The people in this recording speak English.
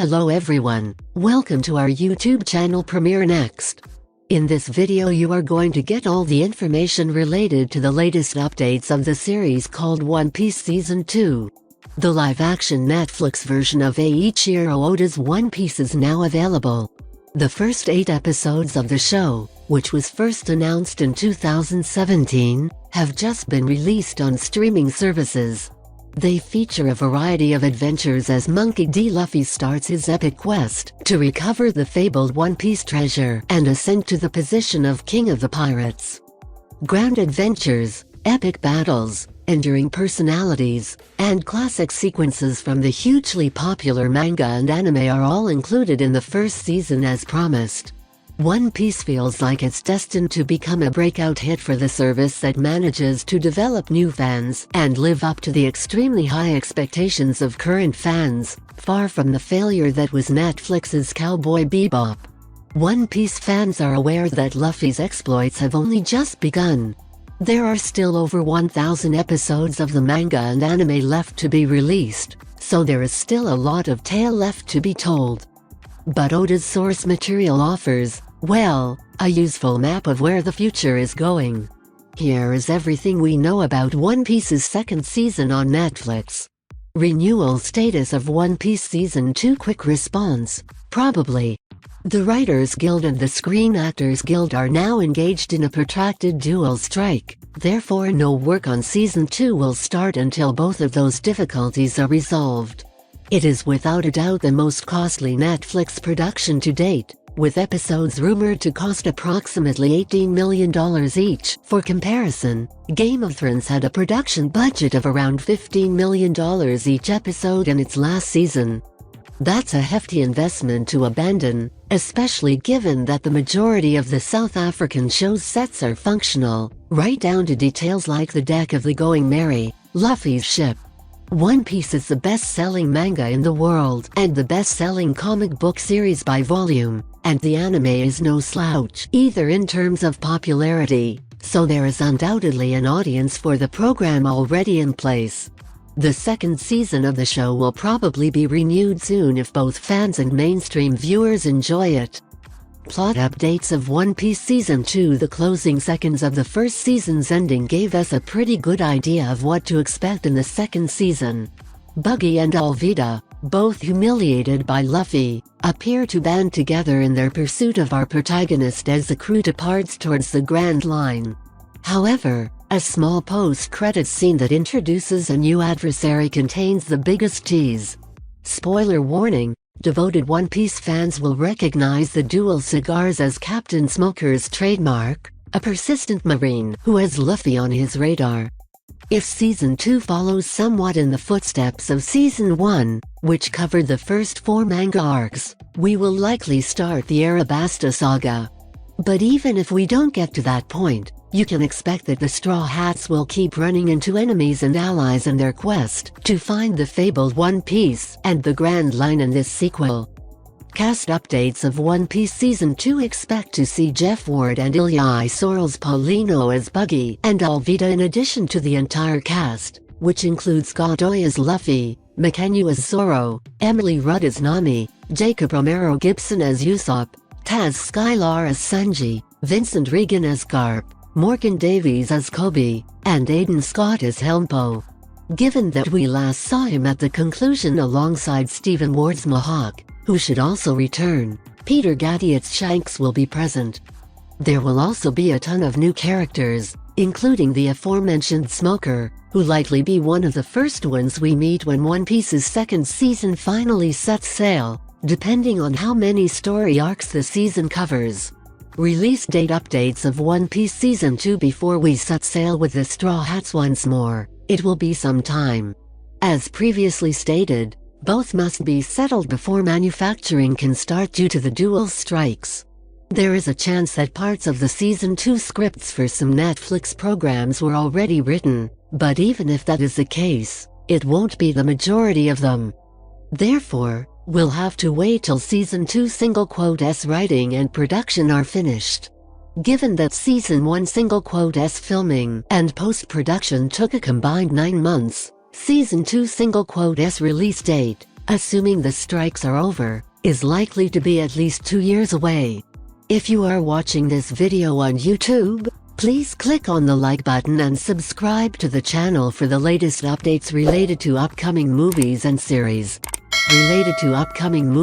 Hello everyone, welcome to our YouTube channel Premiere Next. In this video you are going to get all the information related to the latest updates of the series called One Piece Season 2. The live-action Netflix version of Eiichiro Oda's One Piece is now available. The first 8 episodes of the show, which was first announced in 2017, have just been released on streaming services. They feature a variety of adventures as Monkey D. Luffy starts his epic quest to recover the fabled One Piece treasure and ascend to the position of King of the Pirates. Grand adventures, epic battles, enduring personalities, and classic sequences from the hugely popular manga and anime are all included in the first season as promised. One Piece feels like it's destined to become a breakout hit for the service that manages to develop new fans and live up to the extremely high expectations of current fans, far from the failure that was Netflix's Cowboy Bebop. One Piece fans are aware that Luffy's exploits have only just begun. There are still over 1,000 episodes of the manga and anime left to be released, so there is still a lot of tale left to be told. But Oda's source material offers, well, a useful map of where the future is going. Here is everything we know about One Piece's second season on Netflix. Renewal status of One Piece Season 2. Quick response: probably. The Writers Guild and the Screen Actors Guild are now engaged in a protracted dual strike, therefore no work on Season 2 will start until both of those difficulties are resolved. It is without a doubt the most costly Netflix production to date, with episodes rumored to cost approximately $18 million each. For comparison, Game of Thrones had a production budget of around $15 million each episode in its last season. That's a hefty investment to abandon, especially given that the majority of the South African show's sets are functional, right down to details like the deck of the Going Merry, Luffy's ship. One Piece is the best-selling manga in the world and the best-selling comic book series by volume, and the anime is no slouch either in terms of popularity, so there is undoubtedly an audience for the program already in place. The second season of the show will probably be renewed soon if both fans and mainstream viewers enjoy it. Plot updates of One Piece Season 2. The closing seconds of the first season's ending gave us a pretty good idea of what to expect in the second season. Buggy and Alvida, both humiliated by Luffy, appear to band together in their pursuit of our protagonist as the crew departs towards the Grand Line. However, a small post-credits scene that introduces a new adversary contains the biggest tease. Spoiler warning: devoted One Piece fans will recognize the dual cigars as Captain Smoker's trademark, a persistent marine who has Luffy on his radar. If Season 2 follows somewhat in the footsteps of Season 1, which covered the first 4 manga arcs, we will likely start the Arabasta saga. But even if we don't get to that point, you can expect that the Straw Hats will keep running into enemies and allies in their quest to find the fabled One Piece and the Grand Line in this sequel. Cast updates of One Piece Season 2. Expect to see Jeff Ward and Ilyai Sorrell's Paulino as Buggy and Alvida in addition to the entire cast, which includes Godoy as Luffy, Makenyu as Zoro, Emily Rudd as Nami, Jacob Romero Gibson as Usopp, Taz Skylar as Sanji, Vincent Regan as Garp, Morgan Davies as Kobe, and Aidan Scott as Helmpo. Given that we last saw him at the conclusion alongside Stephen Ward's Mohawk, who should also return, Peter Gattiot's Shanks will be present. There will also be a ton of new characters, including the aforementioned Smoker, who likely be one of the first ones we meet when One Piece's second season finally sets sail, depending on how many story arcs the season covers. Release date updates of One Piece Season 2. Before we set sail with the Straw Hats once more, it will be some time. As previously stated, both must be settled before manufacturing can start due to the dual strikes. There is a chance that parts of the Season 2 scripts for some Netflix programs were already written, but even if that is the case, it won't be the majority of them. Therefore, we'll have to wait till Season 2 writing and production are finished. Given that Season 1 filming and post-production took a combined 9 months, Season 2 release date assuming the strikes are over, is likely to be at least 2 years away. If you are watching this video on YouTube, please click on the like button and subscribe to the channel for the latest updates related to upcoming movies and series. Related to upcoming movies.